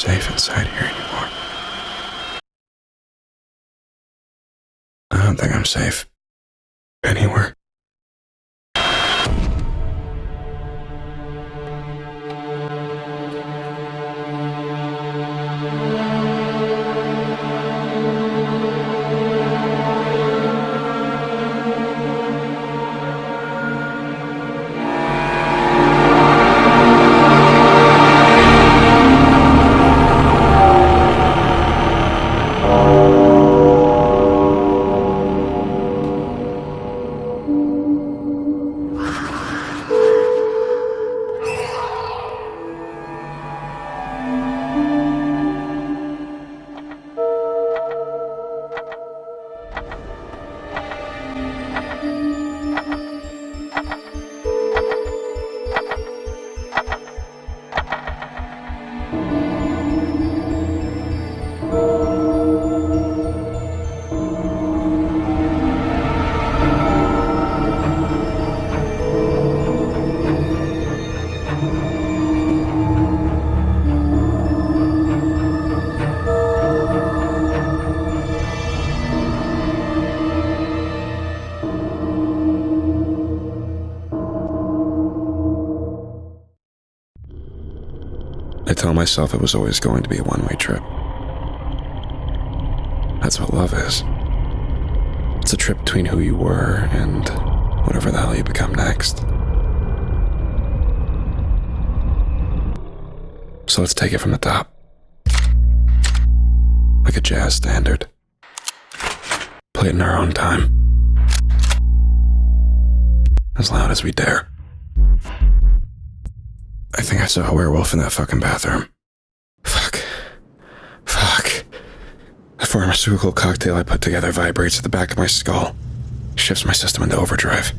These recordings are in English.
safe inside here anymore. I don't think I'm safe anywhere. I tell myself it was always going to be a one-way trip. That's what love is. It's a trip between who you were and whatever the hell you become next. So let's take it from the top. Like a jazz standard. Play it in our own time. As loud as we dare. I think I saw a werewolf in that fucking bathroom. Fuck. The pharmaceutical cocktail I put together vibrates at the back of my skull. Shifts my system into overdrive.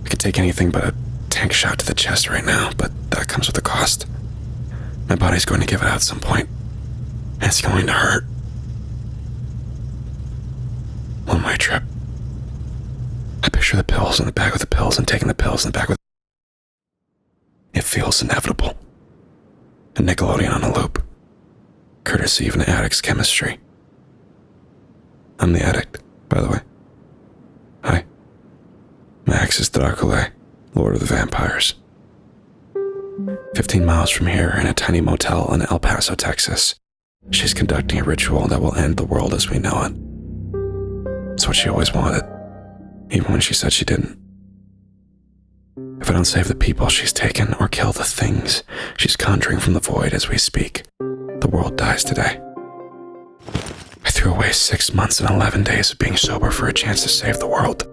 I could take anything but a tank shot to the chest right now, but that comes with a cost. My body's going to give it out at some point. And it's going to hurt. One-way trip. I picture the pills in the bag with the pills and taking the pills in the bag with... It feels inevitable. A Nickelodeon on a loop. Courtesy of an addict's chemistry. I'm the addict, by the way. Hi. Max is Dracula, Lord of the Vampires. 15 miles from here, in a tiny motel in El Paso, Texas, she's conducting a ritual that will end the world as we know it. It's what she always wanted, even when she said she didn't. If I don't save the people she's taken or kill the things she's conjuring from the void as we speak, the world dies today. I threw away 6 months and 11 days of being sober for a chance to save the world.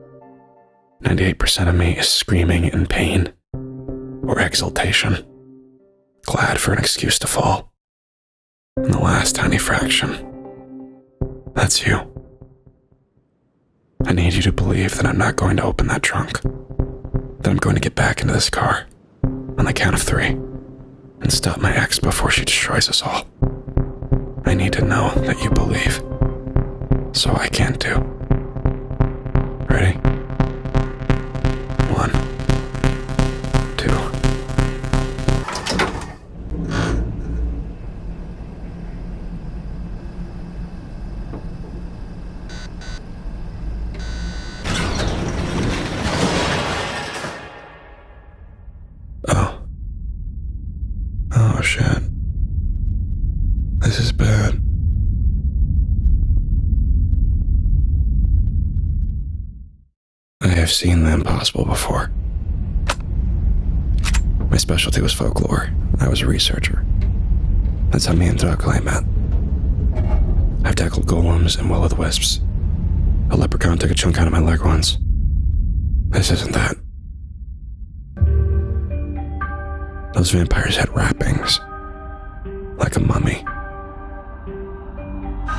98% of me is screaming in pain or exultation, glad for an excuse to fall. And the last tiny fraction, that's you. I need you to believe that I'm not going to open that trunk. That I'm going to get back into this car on the count of 3 and stop my ex before she destroys us all. I need to know that you believe, so I can too. Ready? 1, 2. Oh shit. This is bad. I have seen the impossible before. My specialty was folklore. I was a researcher. That's how me and Dracula met. I've tackled golems and will-o'-the-wisps. A leprechaun took a chunk out of my leg once. This isn't that. Those vampires had wrappings. Like a mummy.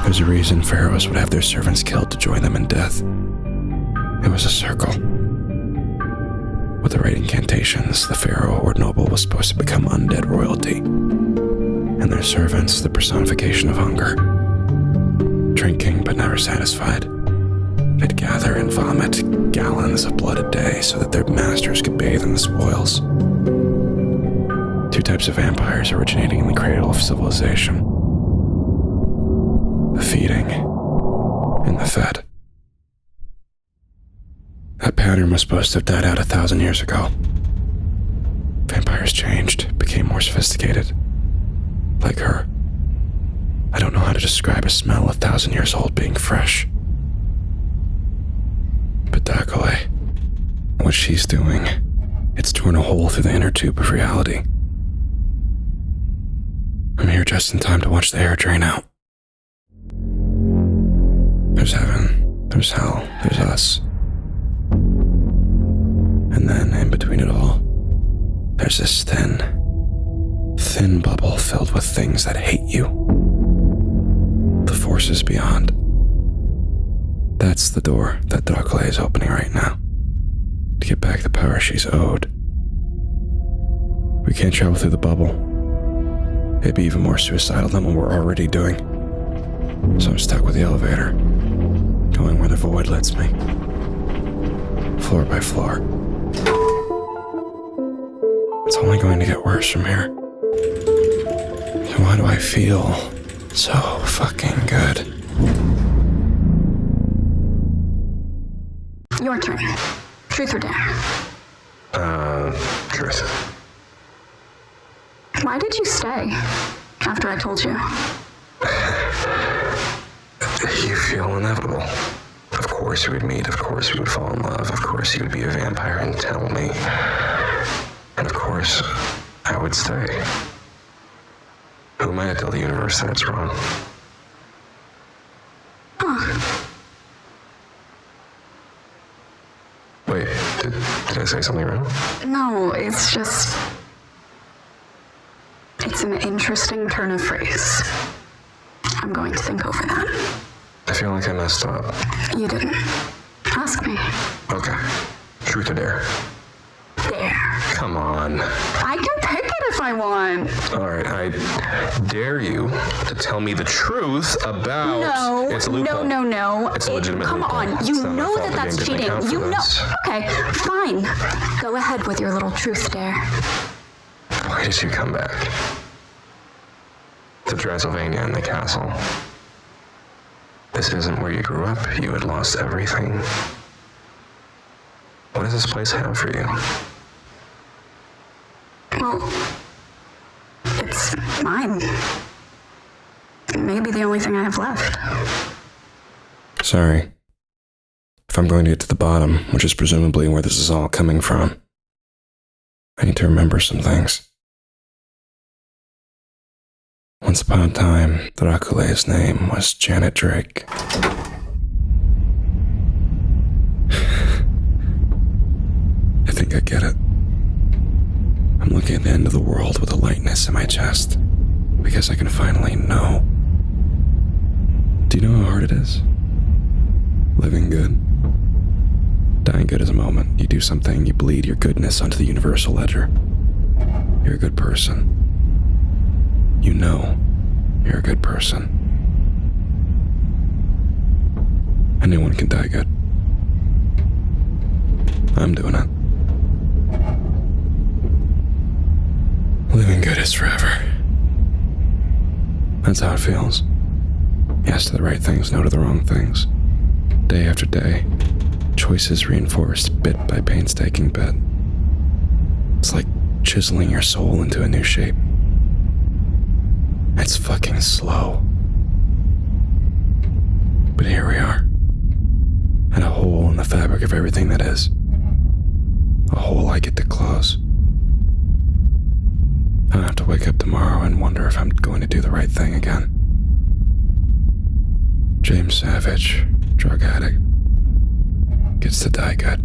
There's a reason pharaohs would have their servants killed to join them in death. It was a circle. With the right incantations, the pharaoh or noble was supposed to become undead royalty, and their servants the personification of hunger. Drinking but never satisfied, they'd gather and vomit gallons of blood a day so that their masters could bathe in the spoils. 2 types of vampires originating in the cradle of civilization. The feeding and the fed. That pattern was supposed to have died out 1,000 years ago. Vampires changed, became more sophisticated. Like her. I don't know how to describe a smell 1,000 years old being fresh. But Dakale, what she's doing, it's torn a hole through the inner tube of reality. I'm here just in time to watch the air drain out. There's heaven, there's hell, there's us. And then, in between it all, there's this thin bubble filled with things that hate you. The forces beyond. That's the door that Dakale is opening right now. To get back the power she's owed. We can't travel through the bubble. It'd be even more suicidal than what we're already doing. So I'm stuck with the elevator, going where the void lets me. Floor by floor. It's only going to get worse from here. So why do I feel so fucking good? Your turn. Truth or dare? Truth. Why did you stay after I told you? You feel inevitable. Of course you would meet, of course you would fall in love, of course you would be a vampire and tell me. And of course, I would stay. Who am I to tell the universe that it's wrong? Wait, did I say something wrong? No, it's just... It's an interesting turn of phrase. I'm going to think over that. I feel like I messed up. You didn't. Ask me. Okay. Truth or dare? Dare. Come on. I can pick it if I want. Alright, I dare you to tell me the truth about... No. It's a loophole. No. It's a legitimate Come loophole. on. It's You not my know fault that that's the game didn't cheating. account for You know. this. Okay, fine. Go ahead with your little truth dare. Why did you come back? To Transylvania and the castle. This isn't where you grew up. You had lost everything. What does this place have for you? Well, it's mine. Maybe the only thing I have left. Sorry. If I'm going to get to the bottom, which is presumably where this is all coming from, I need to remember some things. Once upon a time, Dakale's name was Janet Drake. I think I get it. I'm looking at the end of the world with a lightness in my chest, because I can finally know. Do you know how hard it is? Living good. Dying good is a moment. You do something, you bleed your goodness onto the universal ledger. You're a good person. You know you're a good person. Anyone can die good. I'm doing it. Living good is forever. That's how it feels. Yes to the right things, no to the wrong things. Day after day, choices reinforced bit by painstaking bit. It's like chiseling your soul into a new shape. It's fucking slow. But here we are. At a hole in the fabric of everything that is. A hole I get to close. I don't have to wake up tomorrow and wonder if I'm going to do the right thing again. James Savage, drug addict, gets to die good.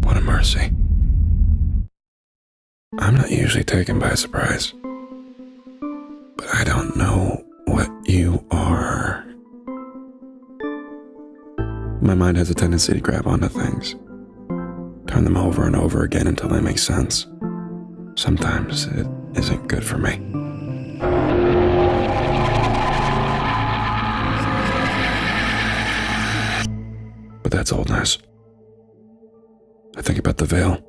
What a mercy. I'm not usually taken by surprise, but I don't know what you are. My mind has a tendency to grab onto things, turn them over and over again until they make sense. Sometimes it isn't good for me. But that's old news. I think about the veil.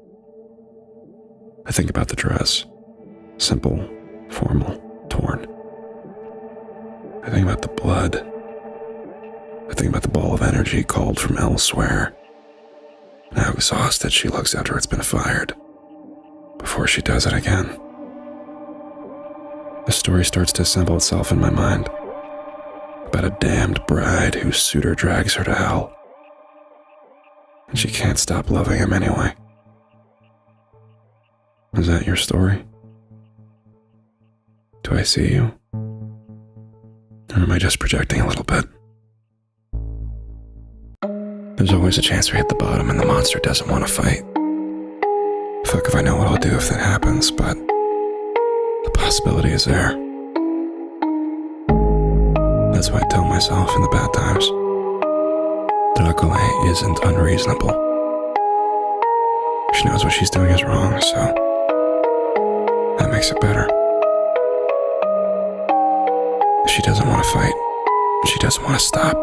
I think about the dress. Simple, formal, torn. I think about the blood. I think about the ball of energy called from elsewhere. And how exhausted she looks after it's been fired. Before she does it again. The story starts to assemble itself in my mind. About a damned bride whose suitor drags her to hell. And she can't stop loving him anyway. Is that your story? Do I see you? Or am I just projecting a little bit? There's always a chance we hit the bottom and the monster doesn't want to fight. Fuck if I know what I'll do if that happens, but the possibility is there. That's why I tell myself in the bad times. Dracula isn't unreasonable. She knows what she's doing is wrong, so that makes it better. If she doesn't want to fight, she doesn't want to stop.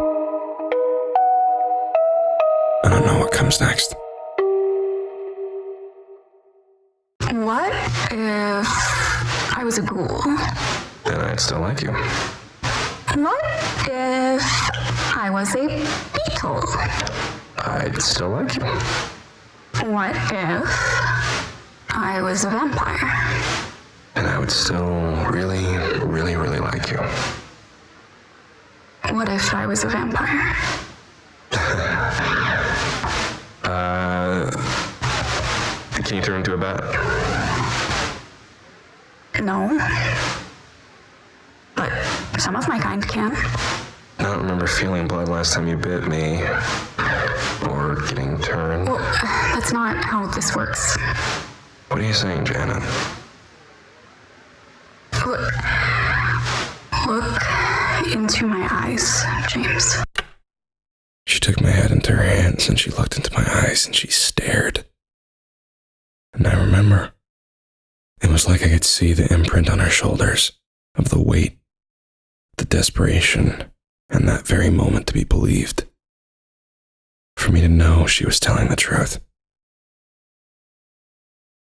I don't know what comes next. What if I was a ghoul? Then I'd still like you. What if I was a beetle? I'd still like you. What if I was a vampire? And I would still really, really, really like you. What if I was a vampire? Can you turn into a bat? No. But some of my kind can. I don't remember feeling blood last time you bit me. Or getting turned. Well, that's not how this works. What are you saying, Janet? Look into my eyes, James. She took my head into her hands and she looked into my eyes and she stared. And I remember, it was like I could see the imprint on her shoulders of the weight, the desperation, and that very moment to be believed. For me to know she was telling the truth.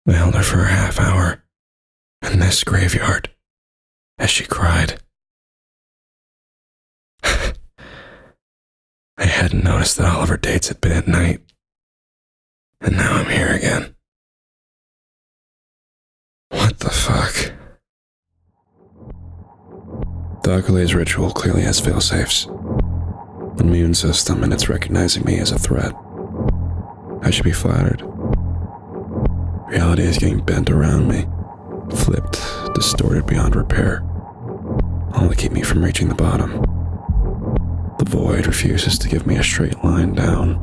I held her for a half hour in this graveyard as she cried. I hadn't noticed that all of her dates had been at night. And now I'm here again. What the fuck? The Akule's ritual clearly has failsafes. An immune system, and it's recognizing me as a threat. I should be flattered. Reality is getting bent around me, flipped, distorted beyond repair, all to keep me from reaching the bottom. The void refuses to give me a straight line down.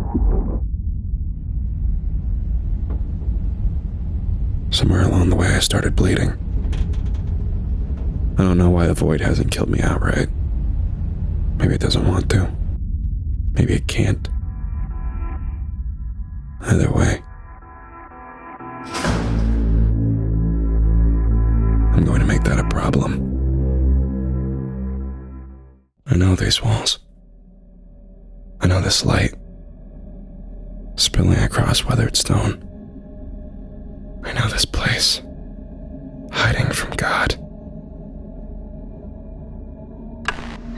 Somewhere along the way, I started bleeding. I don't know why the void hasn't killed me outright. Maybe it doesn't want to. Maybe it can't. Either way, I'm going to make that a problem. I know these walls. I know this light spilling across weathered stone. I know this place, hiding from God.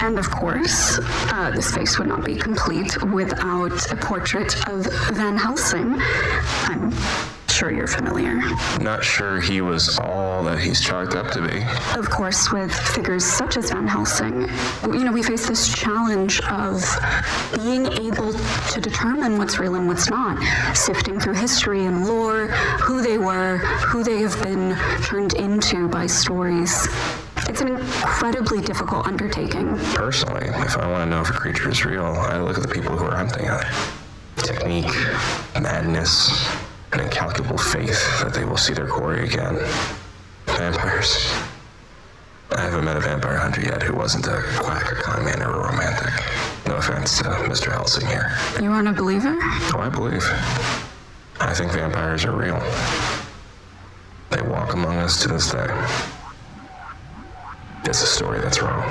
And of course, the space would not be complete without a portrait of Van Helsing. I'm sure you're familiar. Not sure he was all that he's chalked up to be. Of course, with figures such as Van Helsing, we face this challenge of being able to determine what's real and what's not, sifting through history and lore, who they were, who they have been turned into by stories. It's an incredibly difficult undertaking. Personally, if I want to know if a creature is real, I look at the people who are hunting it. Technique, madness, an incalculable faith that they will see their quarry again. Vampires. I haven't met a vampire hunter yet who wasn't a quack, a con man, or a romantic. No offense to Mr. Helsing here. You aren't a believer? Oh, I believe. I think vampires are real. They walk among us to this day. It's a story that's wrong.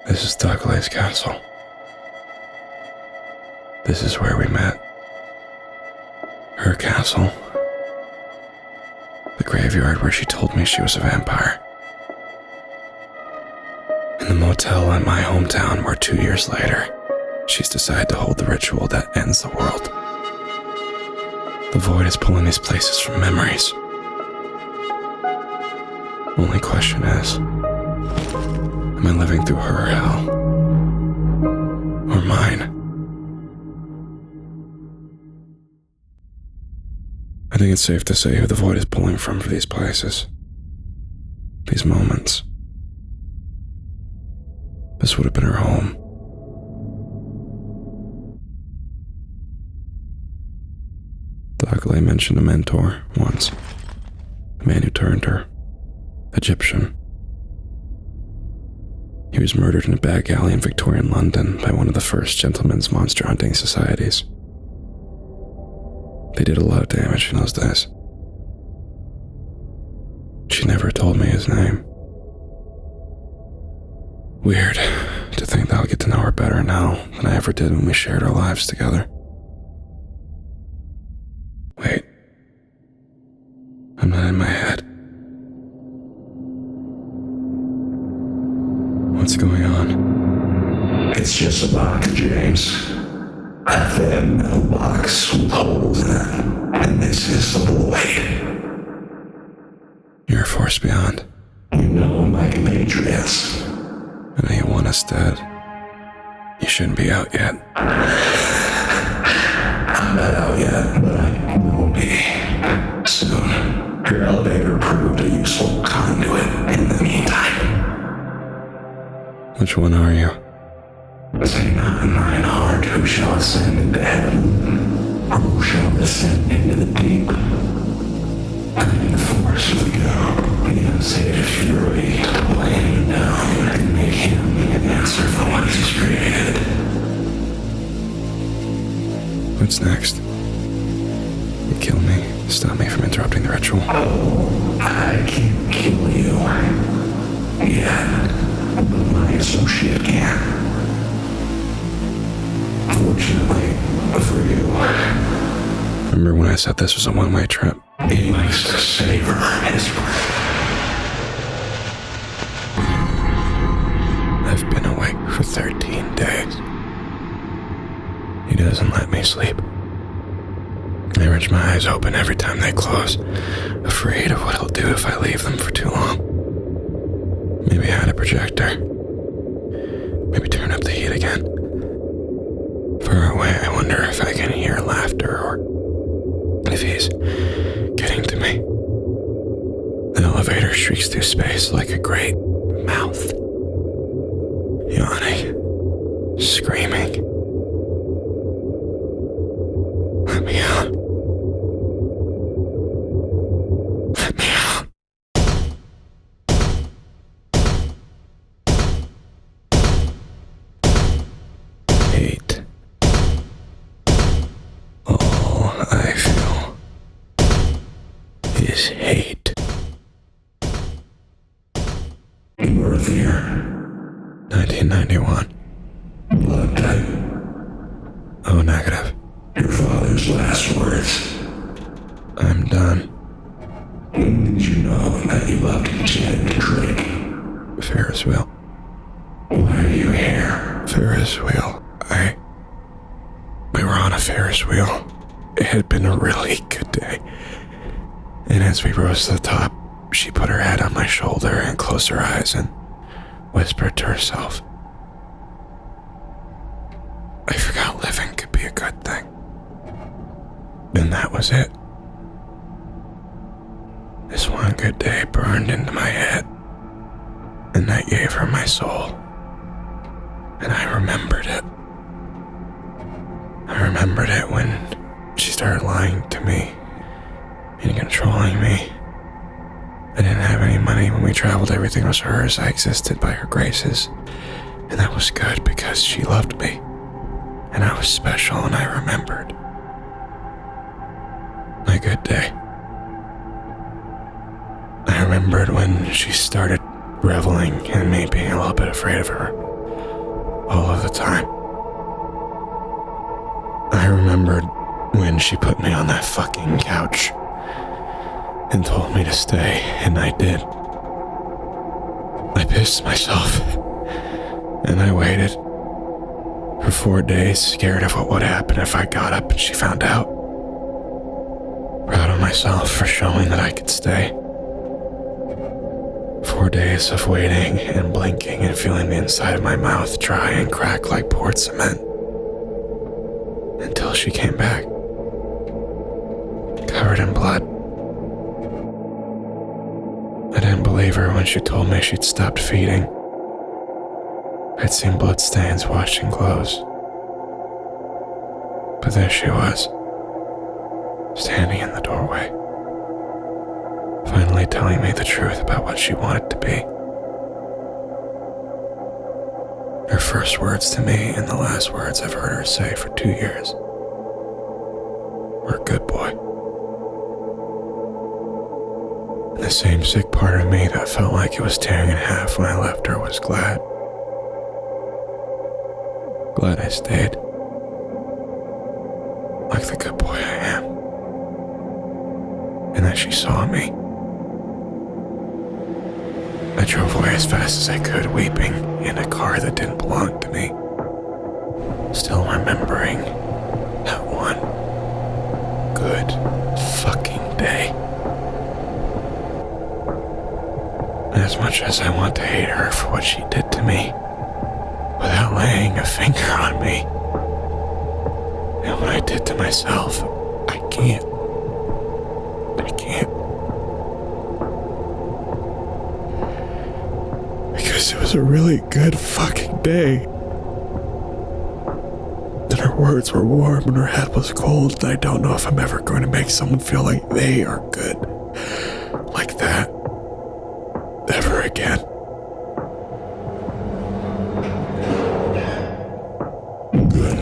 This is Douglas Castle. This is where we met. Her castle. The graveyard where she told me she was a vampire. And the motel in my hometown where 2 years later, she's decided to hold the ritual that ends the world. The void is pulling these places from memories. Only question is, am I living through her hell? Or mine? I think it's safe to say who the void is pulling from for these places. These moments. This would have been her home. Thackeray mentioned a mentor once. The man who turned her. Egyptian. He was murdered in a back alley in Victorian London by one of the first gentlemen's monster hunting societies. They did a lot of damage in those days. She never told me his name. Weird to think that I'll get to know her better now than I ever did when we shared our lives together. Wait. I'm not in my head. What's going on? It's just a box, James. A thin metal box with holes in it. And this is the void. You're a force beyond. You know my compatriots. I know you want us dead. You shouldn't be out yet. I'm not out yet, but I will be. Soon. Your elevator proved a useful conduit in the meantime. Which one are you? Say not in thine heart who shall ascend into heaven, or who shall descend into the deep. And in the force of the go, the unsaved fury to pull him down and make him an answer for what he's created. What's next? You kill me, stop me from interrupting the ritual. Oh, I can't kill you. Yet, but my associate can. Fortunately for you, Remember when I said this was a one-way trip? he likes to savor his breath. I've been awake for 13 days. He doesn't let me sleep. I wrench my eyes open every time they close, afraid of what he'll do if I leave them for too long. Maybe hide a projector. Maybe turn up the heat again. Far away, I wonder if I can hear laughter or if he's getting to me. The elevator shrieks through space like a great mouth. Yawning. Screaming. Let me out. Let me out. Hate. All I feel is hate. Birth year, 1991. blood type, O negative. your father's last words. I'm done. When did you know that you loved each other to drink? Ferris wheel. Why are you here? Ferris wheel. We were on a Ferris wheel. It had been a really good day. And as we rose to the top, she put her head on my shoulder and closed her eyes and whispered to herself, I forgot living could be a good thing. And that was it. This one good day burned into my head, and I gave her my soul. And I remembered it. I remembered it when she started lying to me and controlling me. I didn't have any money when we traveled. Everything was hers. I existed by her graces. And that was good because she loved me. And I was special and I remembered. My good day. I remembered when she started reveling in me being a little bit afraid of her. All of the time. I remembered when she put me on that fucking couch and told me to stay, and I did. I pissed myself, and I waited for 4 days, scared of what would happen if I got up and she found out. Proud of myself for showing that I could stay. 4 days of waiting and blinking and feeling the inside of my mouth dry and crack like poured cement. Until she came back, covered in blood. I didn't believe her when she told me she'd stopped feeding. I'd seen bloodstains washing clothes. But there she was, standing in the doorway, finally telling me the truth about what she wanted to be. Her first words to me and the last words I've heard her say for 2 years were, "Good boy." And the same sick part of me that felt like it was tearing in half when I left her was glad. Glad I stayed. Like the good boy I am. And that she saw me. I drove away as fast as I could, weeping, in a car that didn't belong to me. Still remembering that one good fucking day. As much as I want to hate her for what she did to me, without laying a finger on me, and what I did to myself, I can't. Because it was a really good fucking day. And her words were warm and her head was cold, and I don't know if I'm ever going to make someone feel like they are good like that ever again. Good.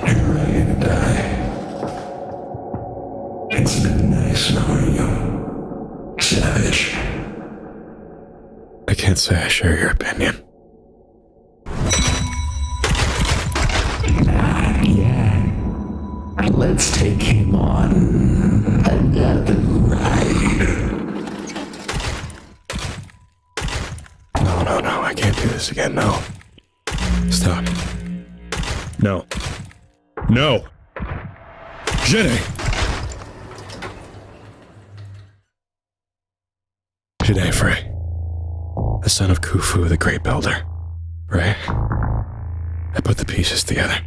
You're ready to die. It's been nice knowing you, Savage. I can't say I share your opinion. Not yet. Let's take him on another ride. No, I can't do this again, no. Stop. No. Jenny! Janae Frey, the son of Khufu, the great builder, right? I put the pieces together.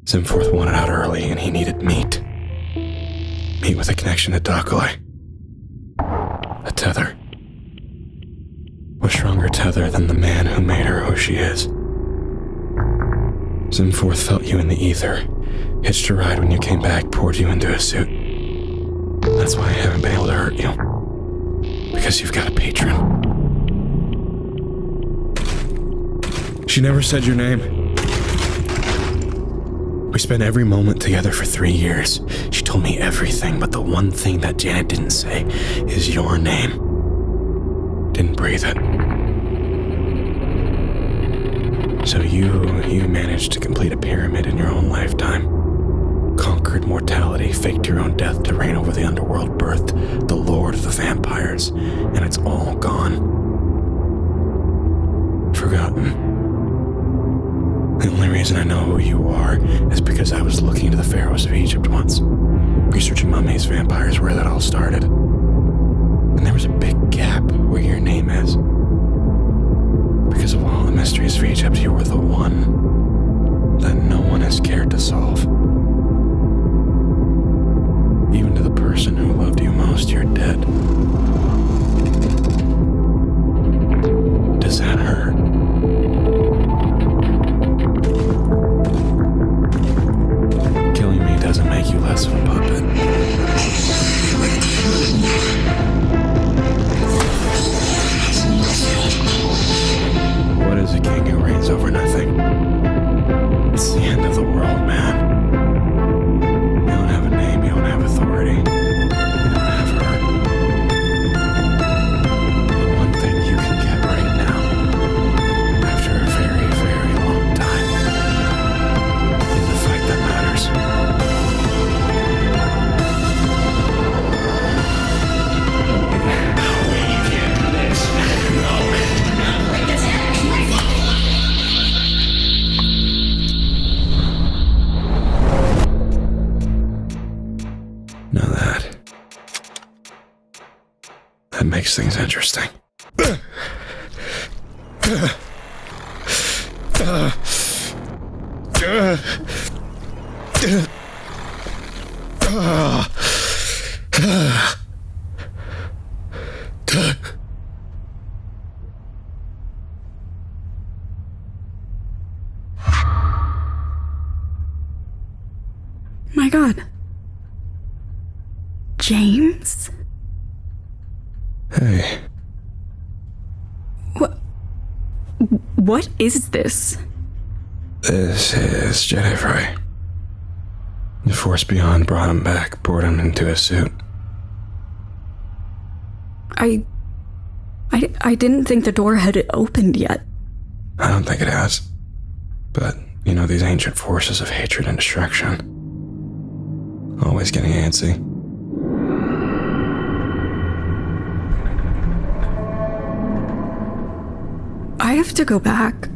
Zimforth wanted out early and he needed meat. Meat with a connection to Dakalai. A tether. A stronger tether than the man who made her who she is. Zimforth felt you in the ether, hitched a ride when you came back, poured you into a suit. That's why I haven't been able to hurt you. Because you've got a patron. She never said your name. We spent every moment together for 3 years. She told me everything, but the one thing that Janet didn't say is your name. Didn't breathe it. So you managed to complete a pyramid in your own lifetime. Conquered mortality, faked your own death to reign over the underworld, birthed the Lord of the Vampires, and it's all gone. Forgotten. The only reason I know who you are is because I was looking into the pharaohs of Egypt once, researching mummies, vampires, where that all started. And there was a big gap where your name is. Because of all the mysteries of Egypt, you were the one that no one has cared to solve. Even to the person who loved you most, you're dead. Does that hurt? Killing me doesn't make you less of a puppet. It makes things interesting. My God. James? Hey, What is this? this is Jedi Fry. The Force Beyond brought him back, poured him into a suit. I didn't think the door had opened yet. I don't think it has. But, you know, these ancient forces of hatred and destruction. Always getting antsy. I have to go back.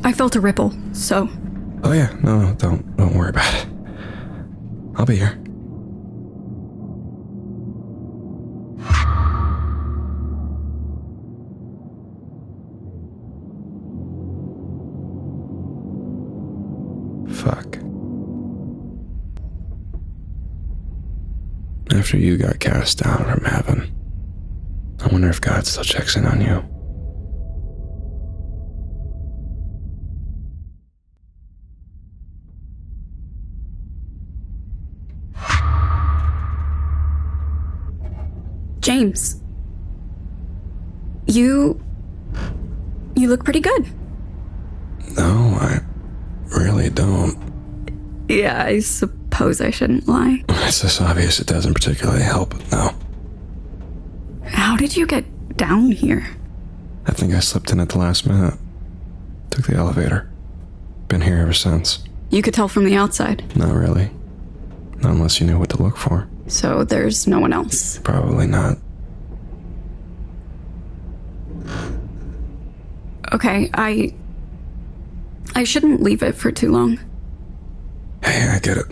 I felt a ripple, so... Oh yeah, no, don't worry about it. I'll be here. Fuck. After you got cast down from heaven, I wonder if God still checks in on you. James. You look pretty good. No, I really don't. Yeah, I suppose I shouldn't lie. It's this obvious it doesn't particularly help, no. How did you get down here? I think I slipped in at the last minute. Took the elevator. Been here ever since. You could tell from the outside. Not really. Not unless you knew what to look for. So there's no one else. Probably not. Okay, I shouldn't leave it for too long. Hey, I get it.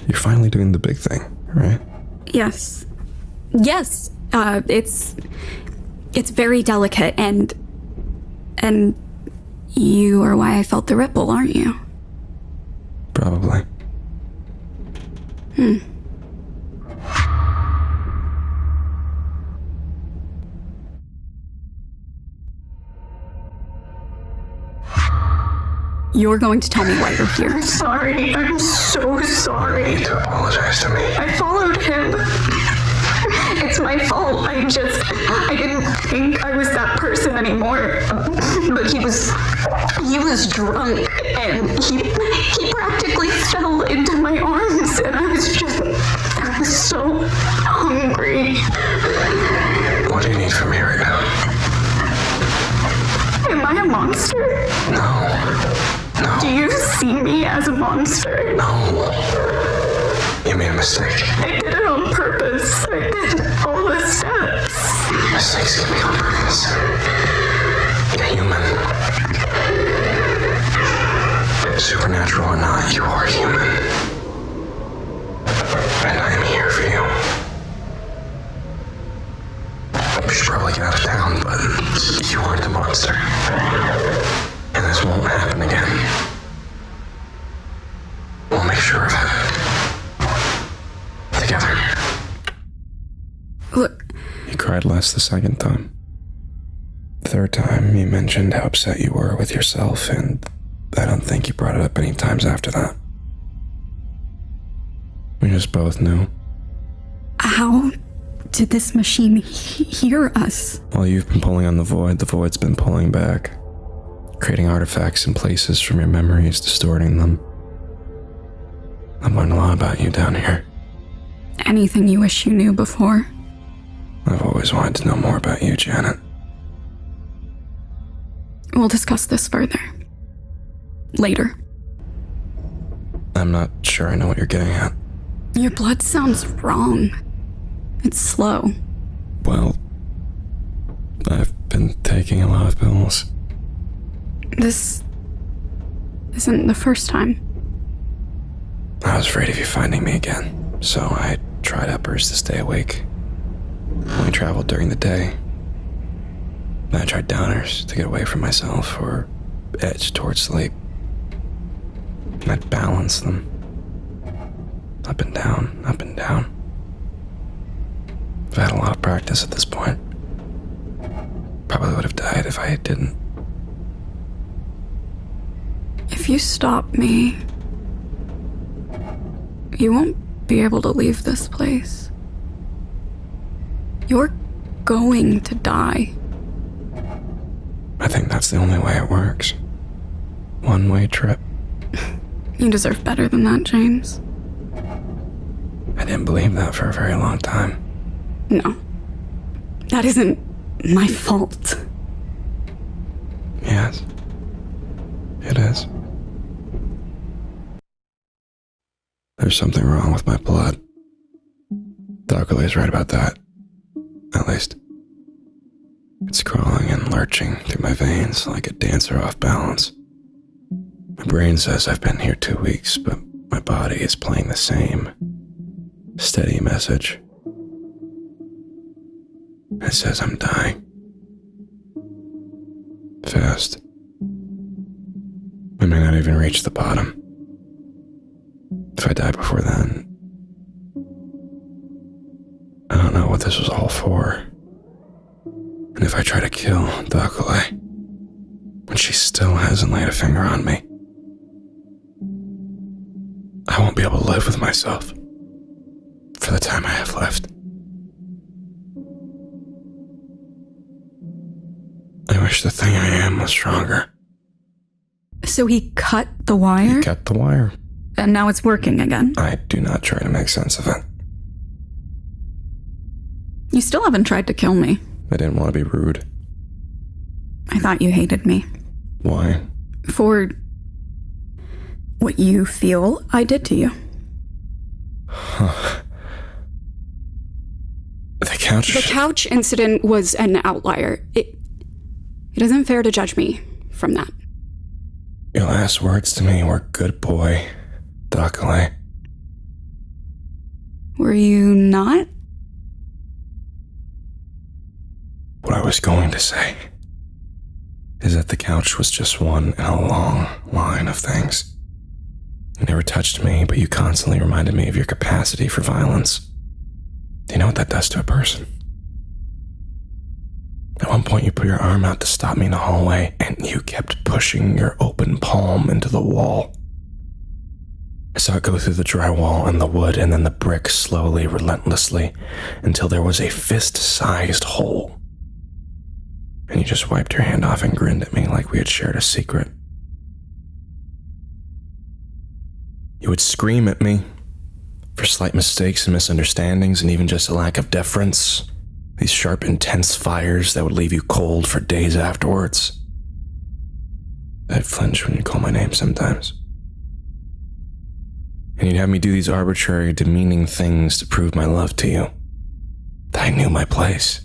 You're finally doing the big thing, right? Yes. Yes. It's very delicate and you are why I felt the ripple, aren't you? Probably. You're going to tell me why you're here. Sorry, I'm so sorry. You need to apologize to me. I followed him. It's my fault. I didn't think I was that person anymore. But he was drunk and he practically fell into my arms and I was so hungry. What do you need from me right now? Am I a monster? No. Do you see me as a monster? No. You made a mistake. I did it on purpose. I did all the steps. Mistakes can be on purpose. You're human. Supernatural or not, you are human. And I am here for you. We should probably get out of town, but you aren't the monster. And this won't happen again. We'll make sure of it. Together. Look, You cried less the second time. Third time, you mentioned how upset you were with yourself, and I don't think you brought it up any times after that. We just both knew. how did this machine hear us? While you've been pulling on the void's been pulling back, creating artifacts in places from your memories, distorting them. I've learned a lot about you down here. Anything you wish you knew before? I've always wanted to know more about you, Janet. We'll discuss this further. Later. I'm not sure I know what you're getting at. Your blood sounds wrong. It's slow. Well, I've been taking a lot of pills. This isn't the first time. I was afraid of you finding me again, so I tried uppers to stay awake. We traveled during the day. And I tried downers to get away from myself or edge towards sleep. And I'd balance them. Up and down, up and down. I've had a lot of practice at this point. Probably would have died if I didn't. If you stop me, you won't be able to leave this place. You're going to die. I think that's the only way it works. One-way trip. You deserve better than that, James. I didn't believe that for a very long time. No. That isn't my fault. Yes. It is. There's something wrong with my blood. Darkolei's right about that. At least. It's crawling and lurching through my veins like a dancer off balance. My brain says I've been here 2 weeks, but my body is playing the same steady message. It says I'm dying. Fast. I may not even reach the bottom. If I die before then, I don't know what this was all for. And if I try to kill Darkolei, when she still hasn't laid a finger on me, I won't be able to live with myself for the time I have left. I wish the thing I am was stronger. So he cut the wire? Cut the wire. And now it's working again? I do not try to make sense of it. You still haven't tried to kill me. I didn't want to be rude. I thought you hated me. Why? For what you feel I did to you. The couch? The couch incident was an outlier. It isn't fair to judge me from that. Your last words to me were, good boy, Darkolei. Were you not? What I was going to say is that the couch was just one in a long line of things. You never touched me, but you constantly reminded me of your capacity for violence. Do you know what that does to a person? At one point, you put your arm out to stop me in the hallway, and you kept pushing your open palm into the wall. I saw it go through the drywall and the wood, and then the brick slowly, relentlessly, until there was a fist-sized hole. And you just wiped your hand off and grinned at me like we had shared a secret. You would scream at me for slight mistakes and misunderstandings and even just a lack of deference. These sharp, intense fires that would leave you cold for days afterwards. I'd flinch when you call my name sometimes. And you'd have me do these arbitrary, demeaning things to prove my love to you. That I knew my place.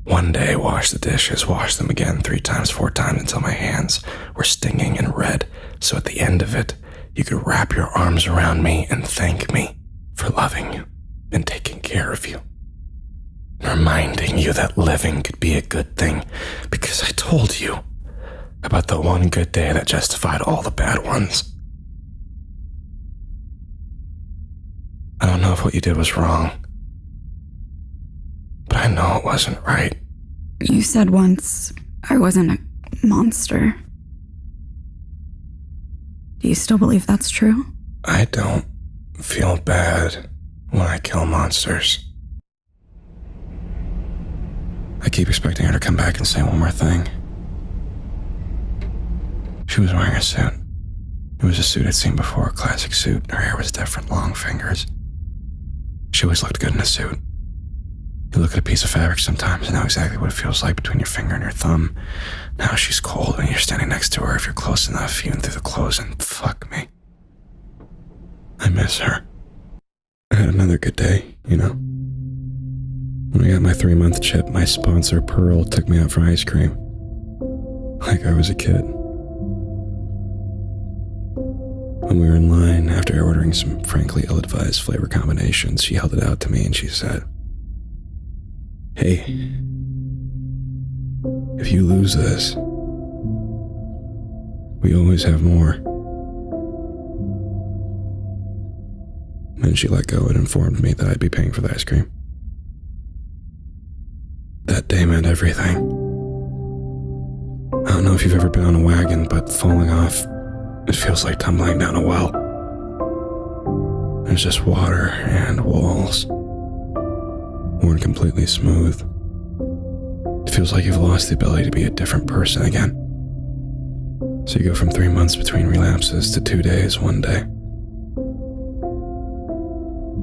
One day, wash the dishes, wash them again 3 times, 4 times until my hands were stinging and red. So at the end of it, you could wrap your arms around me and thank me for loving you and taking care of you. Reminding you that living could be a good thing because I told you about the one good day that justified all the bad ones. I don't know if what you did was wrong, but I know it wasn't right. You said once I wasn't a monster. Do you still believe that's true? I don't feel bad when I kill monsters. I keep expecting her to come back and say one more thing. She was wearing a suit. It was a suit I'd seen before, a classic suit. Her hair was different, long fingers. She always looked good in a suit. You look at a piece of fabric sometimes and know exactly what it feels like between your finger and your thumb. Now she's cold when you're standing next to her if you're close enough, even through the clothes, and fuck me. I miss her. I had another good day, you know? When I got my 3-month chip, my sponsor, Pearl, took me out for ice cream. Like I was a kid. When we were in line, after ordering some frankly ill-advised flavor combinations, she held it out to me and she said, Hey, if you lose this, we always have more. Then she let go and informed me that I'd be paying for the ice cream. That day meant everything. I don't know if you've ever been on a wagon, but falling off, it feels like tumbling down a well. There's just water and walls, worn completely smooth. It feels like you've lost the ability to be a different person again. So you go from 3 months between relapses to 2 days one day.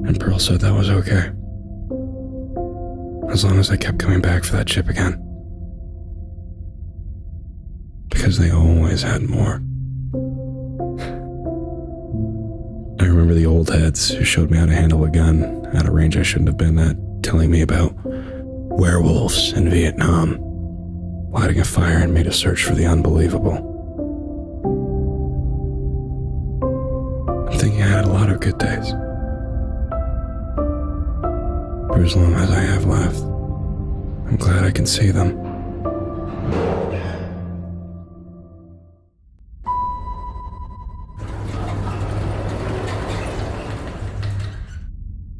And Pearl said that was okay, as long as I kept coming back for that chip again. Because they always had more. I remember the old heads who showed me how to handle a gun at a range I shouldn't have been at, telling me about werewolves in Vietnam, lighting a fire in me to search for the unbelievable. I'm thinking I had a lot of good days. For as long as I have left, I'm glad I can see them.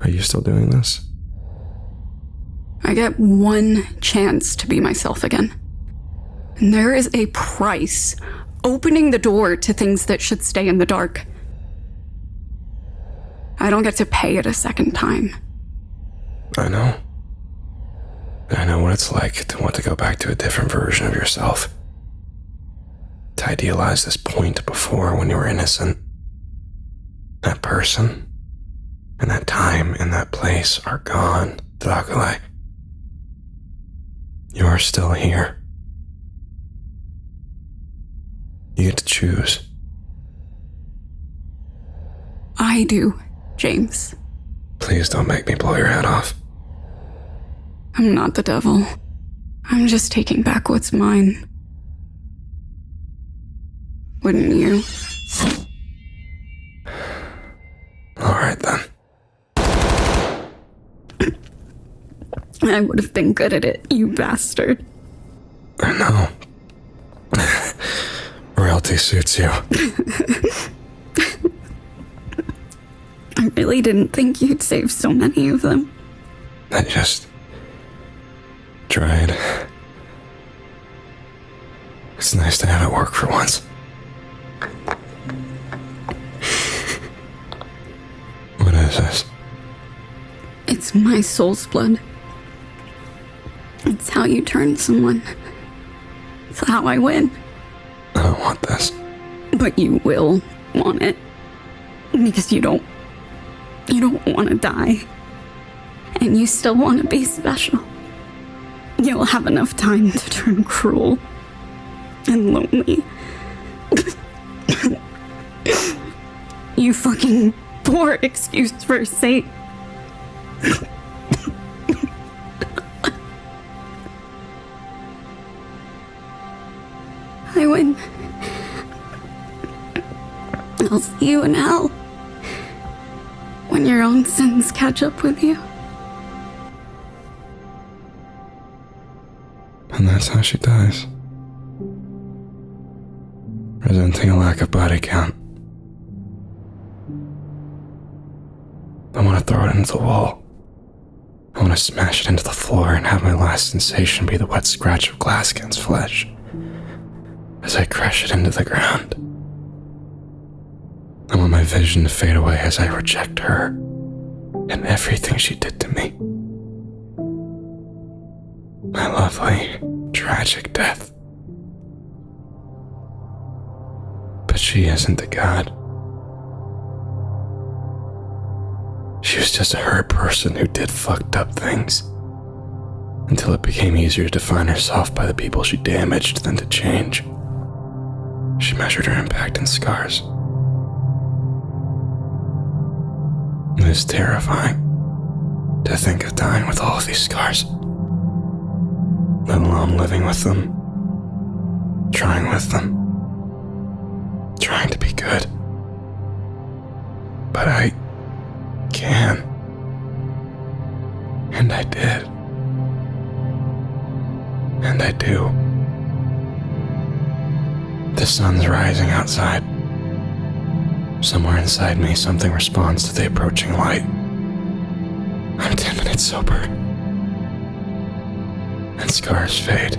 Are you still doing this? I get one chance to be myself again. And there is a price opening the door to things that should stay in the dark. I don't get to pay it a second time. I know. I know what it's like to want to go back to a different version of yourself. To idealize this point before when you were innocent. That person and that time and that place are gone, Dracula. You are still here. You get to choose. I do, James. Please don't make me blow your head off. I'm not the devil. I'm just taking back what's mine. Wouldn't you? All right, then. I would have been good at it, you bastard. I know. Royalty suits you. I really didn't think you'd save so many of them. I just tried. It's nice to have it work for once. What is this? It's my soul's blood. It's how you turn someone. It's how I win. I don't want this. But you will want it. Because you don't want to die. And you still want to be special. You'll have enough time to turn cruel and lonely. You fucking poor excuse for sake. I win. I'll see you in hell. When your own sins catch up with you. And that's how she dies. Resenting a lack of body count. I want to throw it into the wall. I want to smash it into the floor and have my last sensation be the wet scratch of glass against flesh as I crash it into the ground. I want my vision to fade away as I reject her and everything she did to me. My lovely, tragic death. But she isn't a god. She was just a hurt person who did fucked up things. Until it became easier to define herself by the people she damaged than to change. She measured her impact in scars. It is terrifying to think of dying with all of these scars. Let alone living with them, trying with them, trying to be good. But I can. And I did. And I do. The sun's rising outside. Somewhere inside me, something responds to the approaching light. I'm 10 minutes sober. And scars fade.